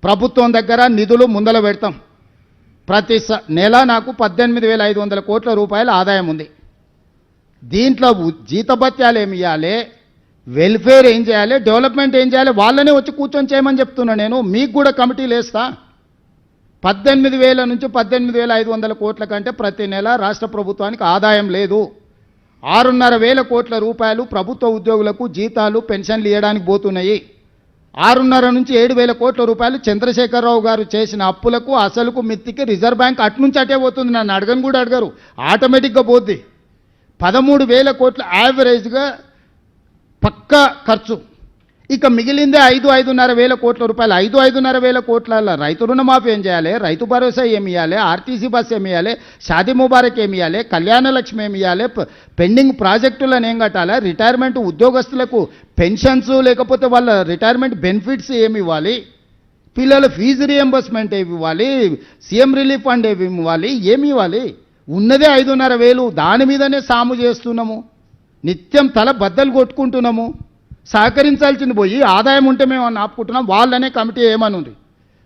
ప్రభుత్వం దగ్గర నిధులు ముందల పెడతాం. ప్రతి నెల నాకు 18,500 కోట్ల రూపాయల ఆదాయం ఉంది. దీంట్లో జీతభత్యాలు ఏమి ఇవ్వాలి, వెల్ఫేర్ ఏం చేయాలి, డెవలప్మెంట్ ఏం చేయాలి, వాళ్ళనే వచ్చి కూర్చొని చేయమని చెప్తున్నా. నేను మీకు కూడా కమిటీలు వేస్తా. 18,000 నుంచి 18,500 కోట్ల కంటే ప్రతి నెల రాష్ట్ర ప్రభుత్వానికి ఆదాయం లేదు. 6,500 కోట్ల రూపాయలు ప్రభుత్వ ఉద్యోగులకు జీతాలు పెన్షన్లు ఇవ్వడానికి పోతున్నాయి. 6,500 నుంచి 7,000 కోట్ల రూపాయలు చంద్రశేఖరరావు గారు చేసిన అప్పులకు అసలుకు మిత్తికి రిజర్వ్ బ్యాంక్ అట్నుంచి అటే పోతుంది. నన్ను అడగను కూడా అడగరు, ఆటోమేటిక్గా పోద్ది. 13,000 కోట్ల యావరేజ్గా పక్కా ఖర్చు. ఇక మిగిలిందే 5,500 కోట్ల రూపాయలు. 5,500 కోట్ల రైతు రుణమాఫీ ఏం చేయాలి, రైతు భరోసా ఏమి ఇవ్వాలి, ఆర్టీసీ బస్ ఏమి ఇవ్వాలి, షాదీ ముబారక్ ఏమి ఇవ్వాలి, కళ్యాణ లక్ష్మి ఏమి ఇవ్వాలి, పెండింగ్ ప్రాజెక్టులను ఏం కట్టాలి, రిటైర్మెంట్ ఉద్యోగస్తులకు పెన్షన్స్ లేకపోతే వాళ్ళ రిటైర్మెంట్ బెనిఫిట్స్ ఏమి ఇవ్వాలి, పిల్లల ఫీజు రియంబర్స్మెంట్ ఏమి ఇవ్వాలి, సీఎం రిలీఫ్ ఫండ్ ఏమి ఇవ్వాలి, ఏమి ఇవ్వాలి. ఉన్నదే 5,500. దాని మీదనే సాము చేస్తున్నాము, నిత్యం తల బద్దలు కొట్టుకుంటున్నాము. సహకరించాల్సింది పోయి ఆదాయం ఉంటే మేము అని ఆపుకుంటున్నాం. వాళ్ళనే కమిటీ ఏమనుంది,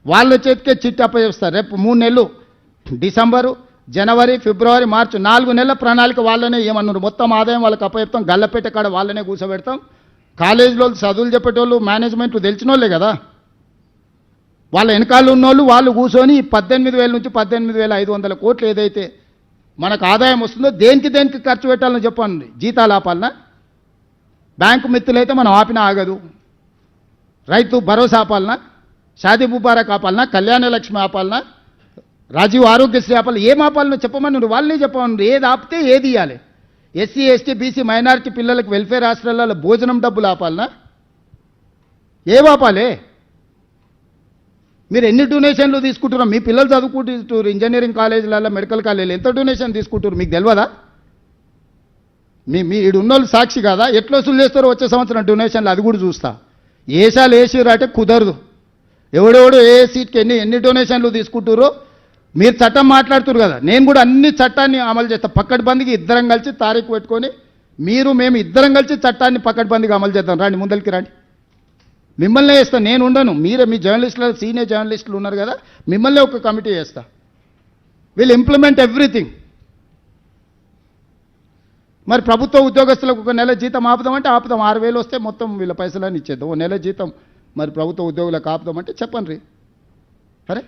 వాళ్ళ చేతికే చిట్టి అప్పచెప్స్తారు. రేపు 3 నెలలు, డిసెంబరు, జనవరి, ఫిబ్రవరి, మార్చి 4 నెలల ప్రణాళిక వాళ్ళనే ఏమన్నారు. మొత్తం ఆదాయం వాళ్ళకి అప్పచెప్తాం. గల్లపెట్ట కాడ వాళ్ళనే కూర్చోబెడతాం. కాలేజీలో చదువులు చెప్పేటోళ్ళు మేనేజ్మెంట్లు తెలిసిన వాళ్ళే కదా, వాళ్ళ వెనకాల ఉన్నోళ్ళు వాళ్ళు కూర్చొని 18,000 నుంచి 18,500 కోట్లు ఏదైతే మనకు ఆదాయం వస్తుందో దేనికి ఖర్చు పెట్టాలని చెప్పండి. జీతాలు ఆపాలనా, బ్యాంకు మిత్తులైతే మనం ఆపినా ఆగదు. రైతు భరోసా ఆపాలనా, షాదీ ముబారక్ ఆపాలనా, కళ్యాణ లక్ష్మి ఆపాలనా, రాజీవ్ ఆరోగ్యశ్రీ ఆపాలి, ఏం ఆపాలనో చెప్పమని వాళ్ళని చెప్పమని. ఏది ఆపితే ఏది ఇవ్వాలి. ఎస్సీ ఎస్టీ బీసీ మైనారిటీ పిల్లలకు వెల్ఫేర్ హాస్టళ్లలో భోజనం డబ్బులు ఆపాలనా, ఏం ఆపాలి. మీరు ఎన్ని డొనేషన్లు తీసుకుంటున్నారు, మీ పిల్లలు చదువుకుంటున్నారు ఇంజనీరింగ్ కాలేజీలలో, మెడికల్ కాలేజీలు ఎంత డొనేషన్ తీసుకుంటారు మీకు తెలియదా? మీ ఉన్నోళ్ళు సాక్షి కాదా? ఎట్లా వసూలు చేస్తారో వచ్చే సంవత్సరం డొనేషన్లు అది కూడా చూస్తా. ఏసాలు వేసిరు అంటే కుదరదు. ఎవడెవడు ఏ సీట్కి ఎన్ని డొనేషన్లు తీసుకుంటారో మీరు చట్టం మాట్లాడుతున్నారు కదా, నేను కూడా అన్ని చట్టాన్ని అమలు చేస్తాను. పక్కడ్బందీకి ఇద్దరం కలిసి తారీఖు పెట్టుకొని మేము ఇద్దరం కలిసి చట్టాన్ని పక్కడ్బందీగా అమలు చేద్దాం. రండి, ముందరికి రండి. మిమ్మల్నే వేస్తా, నేను ఉండను. మీరే మీ జర్నలిస్టులు, సీనియర్ జర్నలిస్టులు ఉన్నారు కదా, మిమ్మల్నే ఒక కమిటీ వేస్తా. Will implement everything. మరి ప్రభుత్వ ఉద్యోగస్తులకు ఒక నెల జీతం ఆపుదామంటే ఆపుదాం. 6,000 వస్తే మొత్తం వీళ్ళ పైసలన్నీ ఇచ్చేద్దాం. ఓ నెల జీతం మరి ప్రభుత్వ ఉద్యోగులకు ఆపుదామంటే చెప్పండి రీ. అరే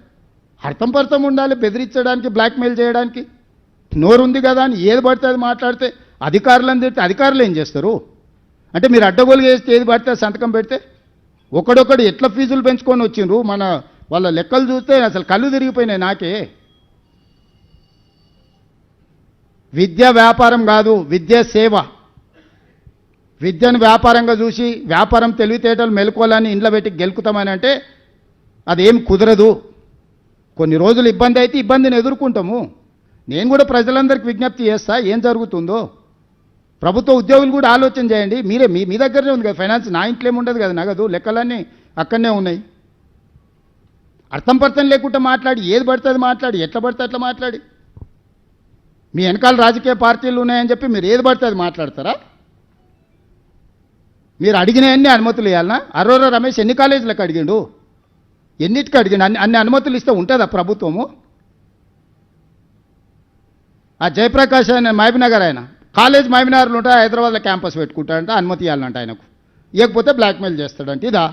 అర్థం పర్థం ఉండాలి. బెదిరించడానికి, బ్లాక్మెయిల్ చేయడానికి నోరు ఉంది కదా అని ఏది పడితే అది మాట్లాడితే అధికారులను తిడితే అధికారులు ఏం చేస్తారు? అంటే మీరు అడ్డగోలుగా వేస్తే ఏది పడితే సంతకం పెడితే ఒకడొకడు ఎట్లా ఫీజులు పెంచుకొని వచ్చిండ్రు. వాళ్ళ లెక్కలు చూస్తే అసలు కళ్ళు తిరిగిపోయినాయి నాకే. విద్య వ్యాపారం కాదు, విద్య సేవ. విద్యను వ్యాపారంగా చూసి వ్యాపారం తెలివితేటలు మెలుకోవాలని ఇంట్లో పెట్టి గెలుకుతామని అంటే అదేం కుదరదు. కొన్ని రోజులు ఇబ్బంది అయితే ఇబ్బందిని ఎదుర్కొంటాము. నేను కూడా ప్రజలందరికీ విజ్ఞప్తి చేస్తా, ఏం జరుగుతుందో. ప్రభుత్వ ఉద్యోగులు కూడా ఆలోచన చేయండి. మీరే మీ దగ్గరనే ఉంది కదా ఫైనాన్స్, నా ఇంట్లో ఏముండదు కదా నగదు, లెక్కలన్నీ అక్కడనే ఉన్నాయి. అర్థం పర్థం లేకుండా మాట్లాడి ఏది పడుతుంది మాట్లాడి, ఎట్లా పడితే అట్లా మాట్లాడి మీ వెనకాల రాజకీయ పార్టీలు ఉన్నాయని చెప్పి మీరు ఏది పడితే అది మాట్లాడతారా? మీరు అడిగినవన్నీ అనుమతులు ఇవ్వాలనా? అరోరా రమేష్ ఎన్ని కాలేజీలకు అడిగిండు, ఎన్నిటికి అడిగిండు? అన్ని అనుమతులు ఇస్తే ఉంటుందా ప్రభుత్వము? ఆ జయప్రకాష్ ఆయన మహబూబ్నగర్, ఆయన కాలేజ్ మహబూబ్నగర్లో ఉంటా, హైదరాబాద్లో క్యాంపస్ పెట్టుకుంటాడంట, అనుమతి ఇవ్వాలంట ఆయనకు. ఇవ్వకపోతే బ్లాక్మెయిల్ చేస్తాడంట. ఇదా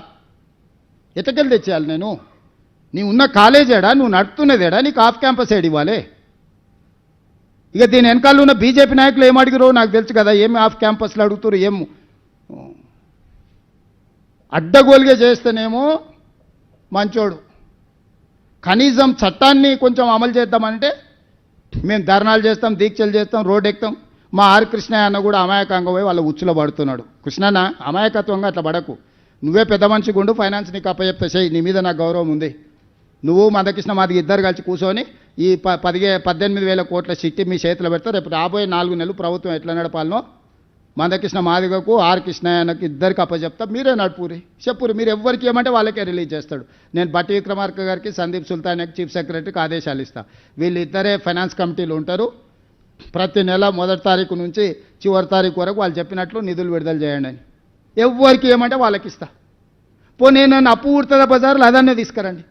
ఎట్టకెళ్ళి తెచ్చేయాలి నేను? నీవు ఉన్న కాలేజేడా, నువ్వు నడుపుతున్నదేడా, నీకు ఆఫ్ క్యాంపస్ ఏడు ఇవ్వాలి? ఇక దీని వెనకాల ఉన్న బీజేపీ నాయకులు ఏం అడిగిరో నాకు తెలుసు కదా, ఏమి ఆఫ్ క్యాంపస్లో అడుగుతారు, ఏం అడ్డగోలుగా చేస్తేనేమో మంచోడు. కనీసం చట్టాన్ని కొంచెం అమలు చేద్దామంటే మేము ధర్నాలు చేస్తాం, దీక్షలు చేస్తాం, రోడ్డు ఎక్కుతాం. మా ఆర్ కృష్ణయ్య అన్న కూడా అమాయకంగా పోయి వాళ్ళ ఉచ్చులో పడుతున్నాడు. కృష్ణన్న అమాయకత్వంగా అట్లా పడకు, నువ్వే పెద్ద మనిషి గుండు, ఫైనాన్స్ నీకు అప్పచెప్తా చేయి, నీ మీద నాకు గౌరవం ఉంది. నువ్వు మందకృష్ణ మాదికి ఇద్దరు కలిసి కూర్చొని ఈ 18,000 కోట్ల చిట్టి మీ చేతిలో పెడతా. రేపు రాబోయే 4 నెలలు ప్రభుత్వం ఎట్లా నడపాలనో మందకృష్ణ మాదిగకు, ఆర్ కృష్ణయ్యకు ఇద్దరికి అప్పచెప్తా. మీరే నడుపురి, చెప్పురి. మీరు ఎవరికి ఏమంటే వాళ్ళకే రిలీజ్ చేస్తాడు. నేను బట్టి విక్రమార్క గారికి, సందీప్ సుల్తాన్కి, చీఫ్ సెక్రటరీకి ఆదేశాలు ఇస్తా. వీళ్ళిద్దరే ఫైనాన్స్ కమిటీలు ఉంటారు. ప్రతి నెల 1వ తారీఖు నుంచి చివరి తారీఖు వరకు వాళ్ళు చెప్పినట్లు నిధులు విడుదల చేయండి అని. ఎవరికి ఏమంటే వాళ్ళకి ఇస్తా. పోనీ నన్ను అప్పు ఊడుతుందా బజార్లో, అదన్నే తీసుకురండి.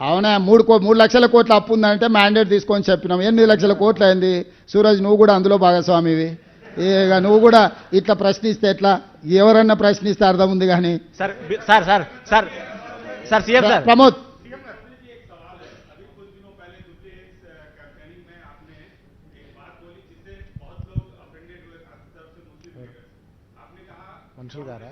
అవునా 3 లక్షల కోట్ల అప్పు ఉందంటే మ్యాండేట్ తీసుకొని చెప్పినాం. 8 లక్షల కోట్లు అయింది. సూరజ్ నువ్వు కూడా అందులో భాగస్వామివి. ఇక నువ్వు కూడా ఇట్లా ప్రశ్నిస్తే ఎట్లా? ఎవరన్నా ప్రశ్నిస్తే అర్థం ఉంది కానీ. Sir sir sir sir sir CM sir Pramod మనుషులు గారా